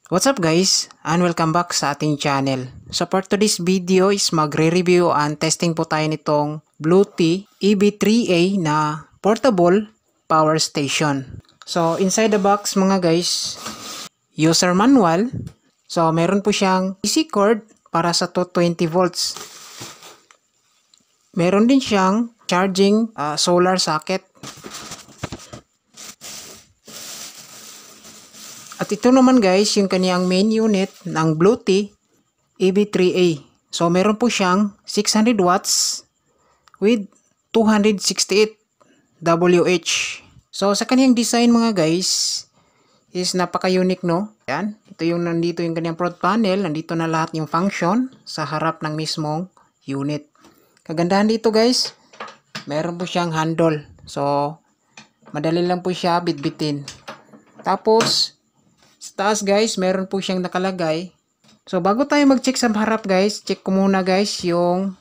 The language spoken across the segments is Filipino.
What's up guys, and welcome back sa ating channel. So for today's video is magre-review and testing po tayo nitong Bluetooth EB3A na portable power station. So inside the box mga guys, user manual. So meron po siyang AC cord para sa 220 volts. Meron din siyang charging solar socket. At ito naman guys, yung kaniyang main unit ng Bluetooth EB3A. So meron po siyang 600 watts with 268 WH. So sa kaniyang design mga guys, is napaka-unique no. Yan, ito yung nandito yung kaniyang front panel, nandito na lahat yung function sa harap ng mismong unit. Kagandahan dito guys, meron po siyang handle. So madali lang po siya bitbitin. Tapos sa taas guys, meron po siyang nakalagay. So bago tayo mag-check sa harap guys, check ko muna guys yung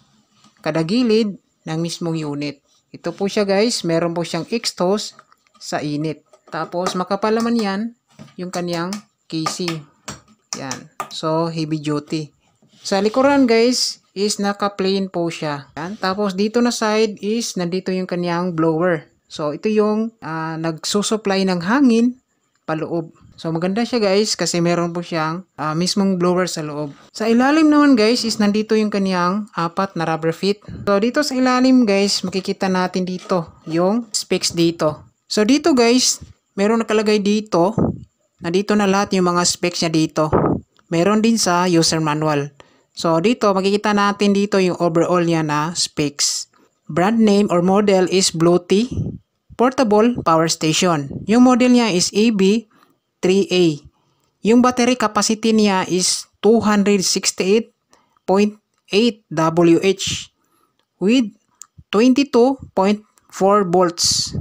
kadagilid ng mismong unit. Ito po siya guys, meron po siyang exhaust sa init. Tapos makapal naman yan yung kaniyang casing. Yan. So heavy duty. Sa likuran guys is naka-plain po siya. Yan. Tapos dito na side is nandito yung kaniyang blower. So ito yung nagsusupply ng hangin paloob. So maganda siya guys kasi meron po siyang mismong blower sa loob. Sa ilalim naman guys is nandito yung kaniyang apat na rubber feet. So dito sa ilalim guys makikita natin dito yung specs dito. So dito guys meron nakalagay dito. Nandito na lahat yung mga specs niya dito. Meron din sa user manual. So dito makikita natin dito yung overall niya na specs. Brand name or model is Bluetooth Portable Power Station. Yung model niya is EB3A. Yung battery capacity niya is 268.8 WH with 22.4 volts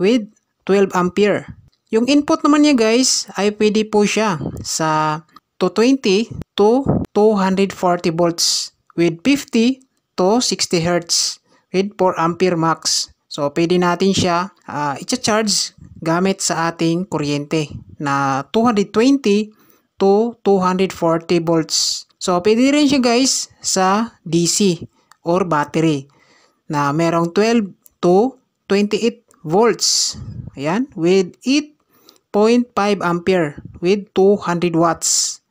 with 12 ampere. Yung input naman niya guys ay pwede po siya sa 220 to 240 volts with 50 to 60 Hz with 4 ampere max. So pwede natin siya i-charge gamit sa ating kuryente na 220 to 240 volts. So pwede rin siya guys sa DC or battery na merong 12 to 28 volts. Ayan, with 8.5 ampere with 200 watts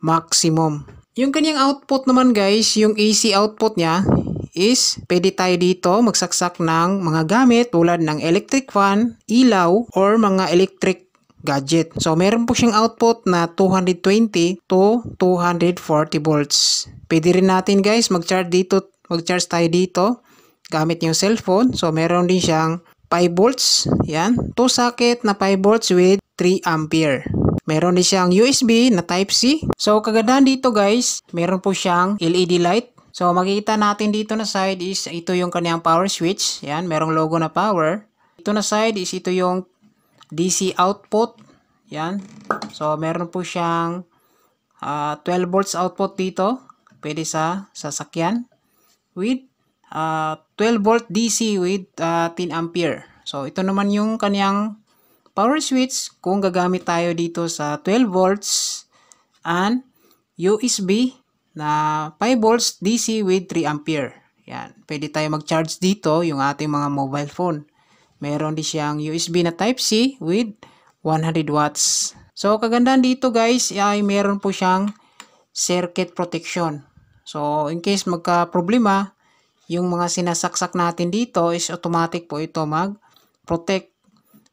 maximum. Yung kanyang output naman guys, yung AC output niya is pwede tayo dito magsaksak ng mga gamit tulad ng electric fan, ilaw, or mga electric gadget. So meron po siyang output na 220 to 240 volts. Pwede rin natin guys mag-charge tayo dito gamit yung cellphone. So meron din siyang 5 volts. Yan, 2 socket na 5 volts with 3 ampere. Meron din siyang USB na Type-C. So kagandahan dito guys, meron po siyang LED light. So makikita natin dito na side is ito yung kaniyang power switch. Yan, merong logo na power. Ito na side is ito yung DC output. Yan. So meron po siyang 12 volts output dito. Pwede sa sasakyan. With 12 volt DC with 10 ampere. So ito naman yung kaniyang power switch kung gagamit tayo dito sa 12 volts and USB na 5 volts DC with 3 ampere. Yan. Pwede tayo mag-charge dito yung ating mga mobile phone. Meron din siyang USB na Type-C with 100 watts. So, kagandahan dito guys ay meron po siyang circuit protection. So, in case magka-problema, yung mga sinasaksak natin dito is automatic po ito mag-protect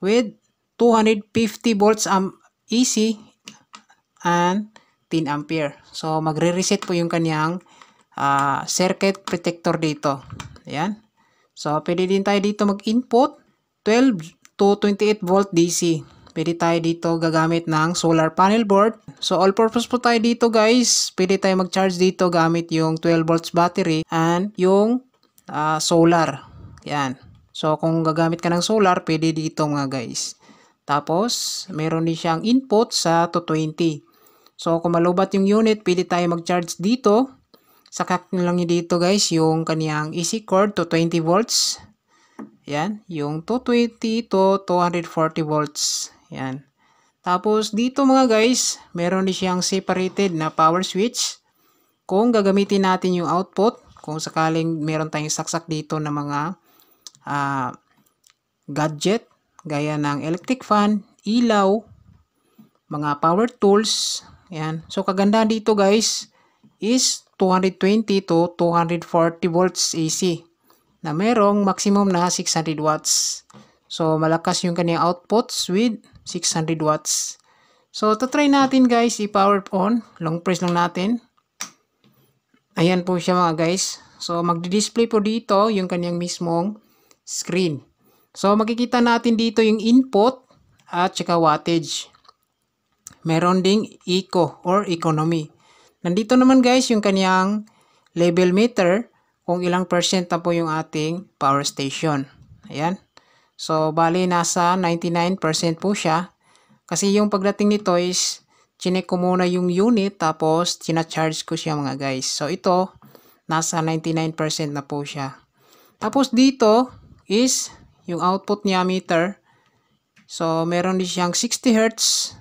with 250 volts AC and 10 ampere. So magre-reset po yung kaniyang circuit protector dito. Ayan. So pwede din tayo dito mag-input 12 to 28 volt DC. Pwede tayo dito gagamit ng solar panel board. So all purpose po tayo dito guys. Pwede tayo mag-charge dito gamit yung 12 volts battery and yung solar. Ayan. So kung gagamit ka ng solar, pwede dito mga guys. Tapos meron din siyang input sa 220. So kung malubat yung unit, pwede tayo mag-charge dito. Sakak lang nyo dito guys yung kaniyang AC cord to 20 volts. Yan, yung 220 to 240 volts. Yan. Tapos dito mga guys, meron din siyang separated na power switch. Kung gagamitin natin yung output, kung sakaling meron tayong saksak dito na mga gadget, gaya ng electric fan, ilaw, mga power tools, yan. So kagandahan dito guys is 220 to 240 volts AC na merong maximum na 600 watts. So malakas yung kanyang outputs with 600 watts. So try natin guys i-power on. Long press lang natin. Ayan po siya mga guys. So magdi-display po dito yung kanyang mismong screen. So makikita natin dito yung input at saka wattage. Meron ding eco or economy. Nandito naman guys yung kanyang level meter kung ilang percent na po yung ating power station. Ayan. So bali nasa 99% po siya. Kasi yung pagdating nito is chinek ko muna yung unit tapos charge ko siya mga guys. So ito nasa 99% na po siya. Tapos dito is yung output niya meter. So meron din siyang 60 Hz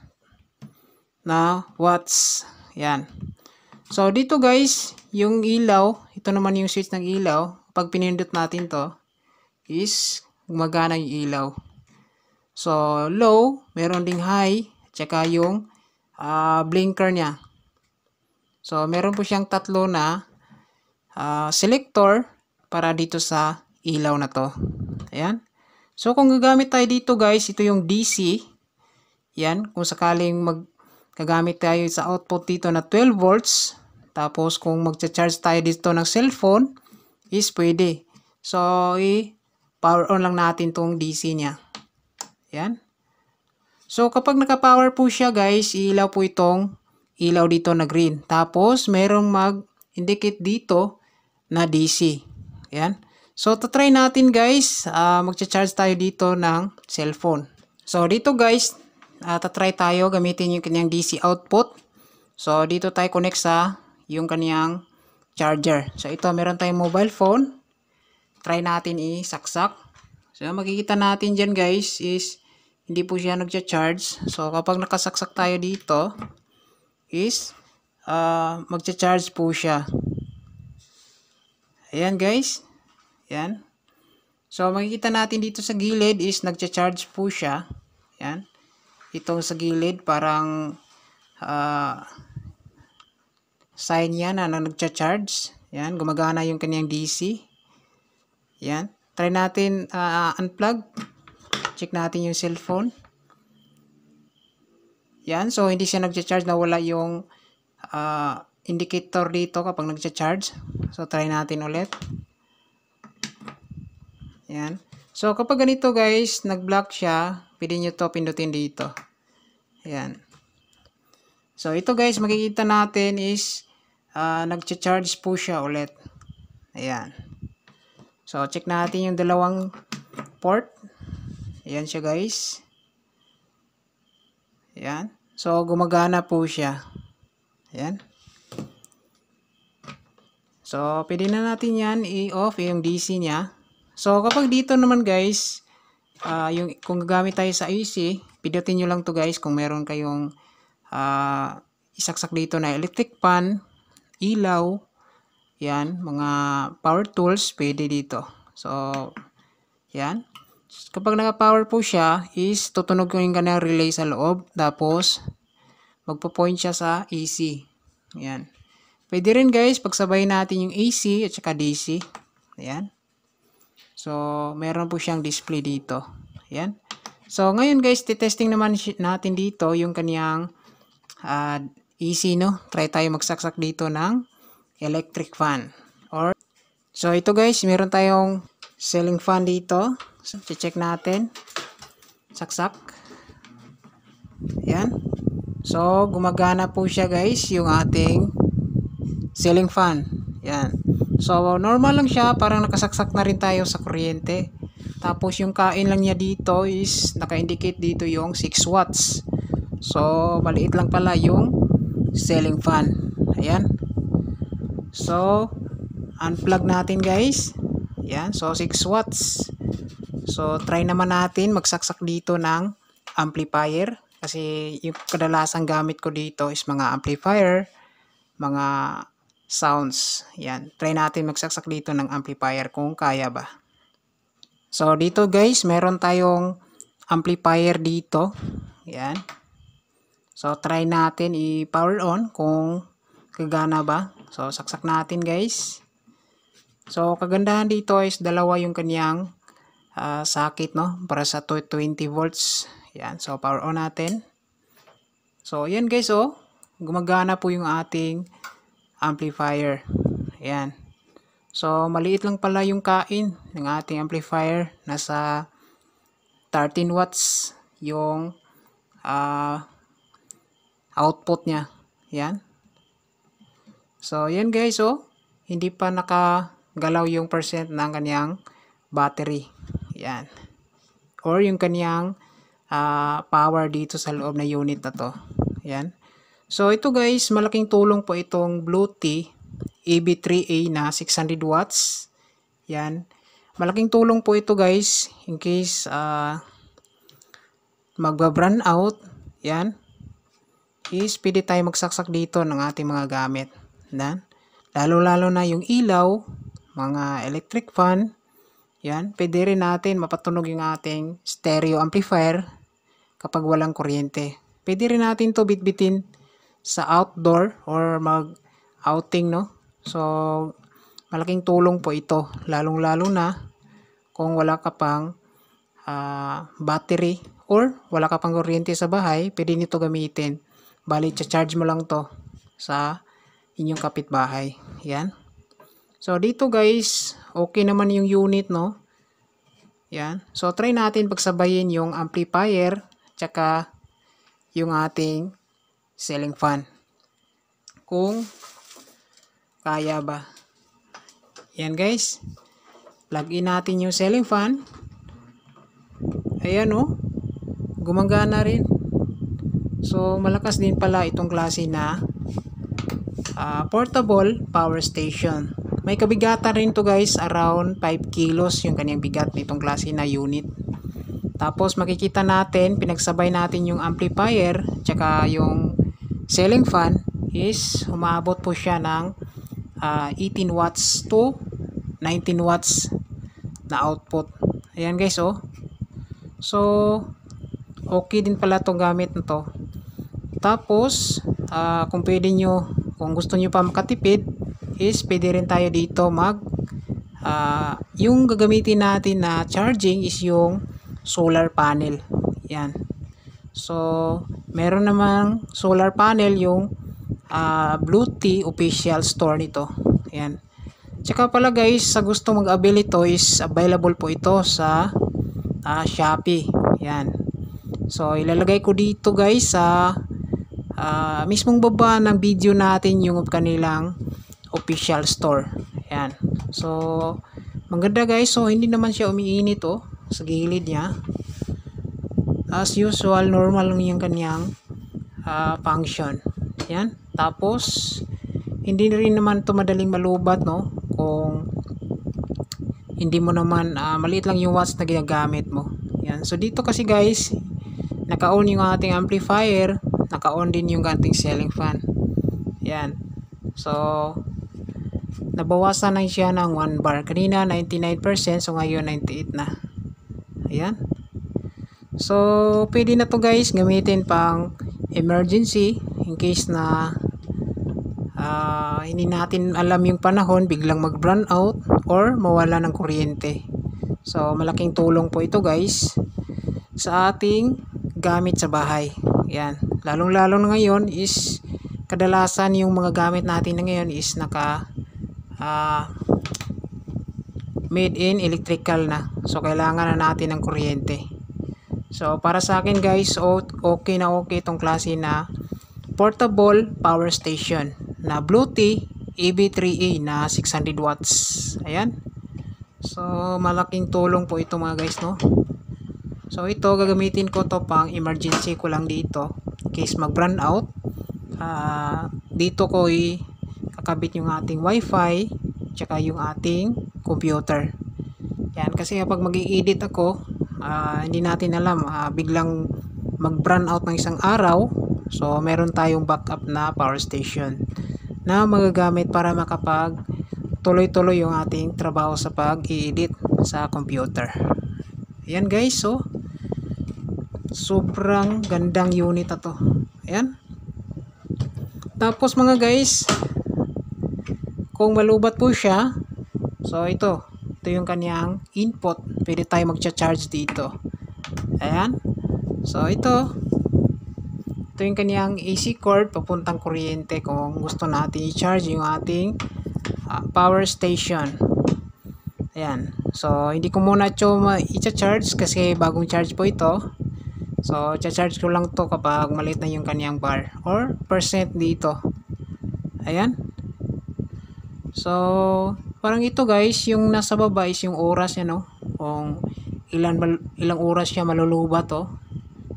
na watts. Yan. So dito guys, yung ilaw, ito naman yung switch ng ilaw. Pag pinindot natin to, is gumagana yung ilaw. So low, meron ding high, tsaka yung blinker niya. So meron po siyang tatlo na selector para dito sa ilaw na to. Ayan. So kung gagamit tayo dito guys, ito yung DC. Yan, kung sakaling gagamit tayo sa output dito na 12 volts. Tapos kung magcha-charge tayo dito ng cellphone, is pwede. So i-power on lang natin tong DC niya. Yan. So kapag naka-power po siya guys, ilaw po itong ilaw dito na green. Tapos merong mag-indicate dito na DC. Yan. So try natin guys, magcha-charge tayo dito ng cellphone. So dito guys, try tayo gamitin yung kanyang DC output. So dito tayo connect sa yung kanyang charger. So ito meron tayong mobile phone. Try natin isaksak. So makikita natin dyan guys is hindi po siya nagcha-charge. So kapag nakasaksak tayo dito is magcha-charge po siya. Ayan guys. Yan. So makikita natin dito sa gilid is nagcha-charge po siya. Yan. Itong sa gilid parang sign yan na nagcha-charge. Yan. Gumagana yung kanyang DC. Yan. Try natin unplug. Check natin yung cellphone. Yan. So hindi siya nagcha-charge, nawala yung indicator dito kapag nagcha-charge. So try natin ulit. Yan. So kapag ganito guys, nag-block siya, pwede nyo to pindutin dito. Yan. So ito guys, makikita natin is nagcha-charge po siya ulit. Ayan. So check natin yung dalawang port. Ayan siya guys. Ayan. So gumagana po siya. Ayan. So pwede na natin yan i-off yung DC niya. So kapag dito naman guys, kung gagamit tayo sa AC, pindutin nyo lang to guys kung meron kayong isaksak dito na electric fan, ilaw, yan, mga power tools, pwede dito. So, yan. Kapag naka-power po siya, is tutunog yung kanyang relay sa loob, tapos magpo-point siya sa AC. Yan. Pwede rin guys, pagsabay natin yung AC at saka DC. Yan. So, meron po siyang display dito. Ayan. So, ngayon guys, testing naman natin dito yung kanyang AC, no? Try tayo magsaksak dito ng electric fan. So, ito guys, meron tayong ceiling fan dito. So, check natin. Saksak. Ayan. So, gumagana po siya guys, yung ating ceiling fan. Ayan. So, normal lang siya. Parang nakasaksak na rin tayo sa kuryente. Tapos, yung kain lang niya dito is naka-indicate dito yung 6 watts. So, maliit lang pala yung ceiling fan. Ayan. So, unplug natin guys. Ayan. So, 6 watts. So, try naman natin magsaksak dito ng amplifier. Kasi yung kadalasang gamit ko dito is mga amplifier, mga sounds. Yan. Try natin magsaksak dito ng amplifier kung kaya ba. So dito guys, meron tayong amplifier dito. Yan. So try natin i-power on kung gagana ba. So saksak natin guys. So kagandahan dito is dalawa yung kanyang socket, no, para sa 20 volts. Yan. So power on natin. So yan guys, oh, gumagana po yung ating amplifier. Yan. So maliit lang pala yung kain ng ating amplifier. Nasa 13 watts yung output niya. Yan. So yan guys, oh, hindi pa nakagalaw yung percent ng kanyang battery. Yan. Or yung kanyang power dito sa loob na unit na to. Yan. So ito guys, malaking tulong po itong Bluetooth EB3A na 600 watts. Yan. Malaking tulong po ito guys in case magba-brand out. Yan. Is pwede tayo magsaksak dito ng ating mga gamit. Yan. Lalo-lalo na yung ilaw, mga electric fan. Yan. Pwede rin natin mapatunog yung ating stereo amplifier kapag walang kuryente. Pwede rin natin to bitbitin sa outdoor or mag-outing, no? So, malaking tulong po ito. Lalong-lalo na kung wala ka pang battery or wala ka pang kuryente sa bahay, pwede nito gamitin. Bali, charge mo lang to sa inyong kapitbahay. Yan. So, dito guys, okay naman yung unit, no? Yan. So, try natin pagsabayin yung amplifier tsaka yung ating ceiling fan. Kung kaya ba. Yan guys. Plug in natin yung ceiling fan. Ayan, oh. Gumagana rin. So, malakas din pala itong klase na portable power station. May kabigatan rin to guys, around 5 kilos yung kanyang bigat nitong klase na unit. Tapos makikita natin, pinagsabay natin yung amplifier tsaka yung ceiling fan is umabot po siya ng 18 watts to 19 watts na output. Ayan guys, oh. So, okay din pala itong gamit na to. Tapos, kung pwede nyo, kung gusto nyo pa makatipid, is pwede rin tayo dito yung gagamitin natin na charging is yung solar panel. Yan. So, meron namang solar panel yung Bluetooth official store nito. Yan. Tsaka pala guys, sa gusto mag-avail ito is available po ito sa Shopee. Yan. So, ilalagay ko dito guys sa mismong baba ng video natin yung kanilang official store. Yan. So, maganda guys. So, hindi naman siya umiinit, oh, sa gilid niya. As usual, normal lang yung kanyang function. Yan. Tapos, hindi rin naman ito madaling malubat, no? Kung hindi mo naman, maliit lang yung watts na ginagamit mo. Yan. So, dito kasi guys, naka-on yung ating amplifier, naka-on din yung ating ceiling fan. Yan. So, nabawasan na siya ng 1 bar. Kanina 99%, so ngayon 98 na. Ayan. So, pwede na to guys gamitin pang emergency in case na hindi natin alam yung panahon, biglang mag-brownout out or mawala ng kuryente. So, malaking tulong po ito guys sa ating gamit sa bahay. Yan. Lalong-lalo na ngayon is kadalasan yung mga gamit natin na ngayon is made in electrical na. So, kailangan na natin ng kuryente. So, para sa akin guys, okay na okay itong klase na portable power station na Bluetooth EB3A na 600 watts. Ayan. So, malaking tulong po ito mga guys, no? So, ito, gagamitin ko to pang emergency ko lang dito. In case mag-brand out. Dito ko kakabit yung ating wifi tsaka yung ating computer. Yan, kasi kapag mag-i-edit ako, hindi natin alam, biglang mag-brown out ng isang araw, so meron tayong backup na power station na magagamit para makapag tuloy-tuloy yung ating trabaho sa pag-i-edit sa computer. Ayan guys, so sobrang gandang unit na to. Ayan. Tapos mga guys, kung malubat po siya, so ito yung kanyang input. Pwede tayo magcha-charge dito. Ayan. So ito yung kanyang AC cord papuntang kuryente kung gusto natin i-charge yung ating power station. Ayan. So hindi ko muna ito i-charge kasi bagong charge po ito. So i-charge ko lang to kapag maliit na yung kanyang bar or percent dito. Ayan. So parang ito guys, yung nasa baba is yung oras yan, no? Kung ilang oras siya malulubat to.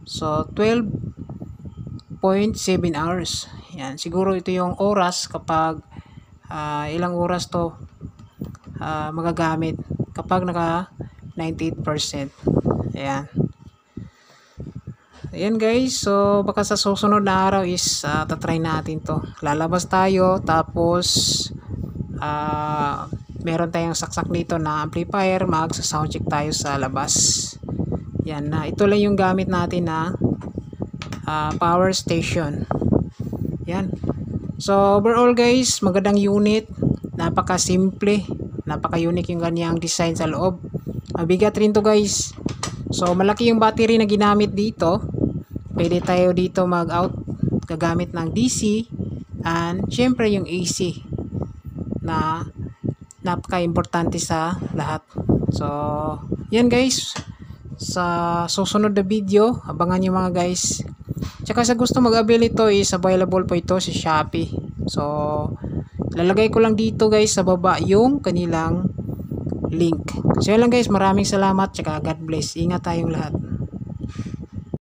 So 12.7 hours. Yan, siguro ito yung oras kapag ilang oras to magagamit kapag naka 98%. Ayan. Ayan guys, so baka sa susunod na araw is tatry natin to. Lalabas tayo, tapos meron tayong saksak dito na amplifier, magsa-sound check tayo sa labas. Yan, ito lang yung gamit natin na power station. Yan. So overall guys, magandang unit, napaka-simple, napaka-unique yung ganyang design sa loob. Mabigat rin to guys. So malaki yung battery na ginamit dito. Pwede tayo dito mag-out gagamit ng DC and syempre yung AC na napaka-importante sa lahat. So yan guys, sa susunod na video abangan nyo mga guys. Tsaka sa gusto mag-avail ito is available po ito sa Shopee. So lalagay ko lang dito guys sa baba yung kanilang link. So yan lang guys, maraming salamat, tsaka God bless. Ingat tayong lahat.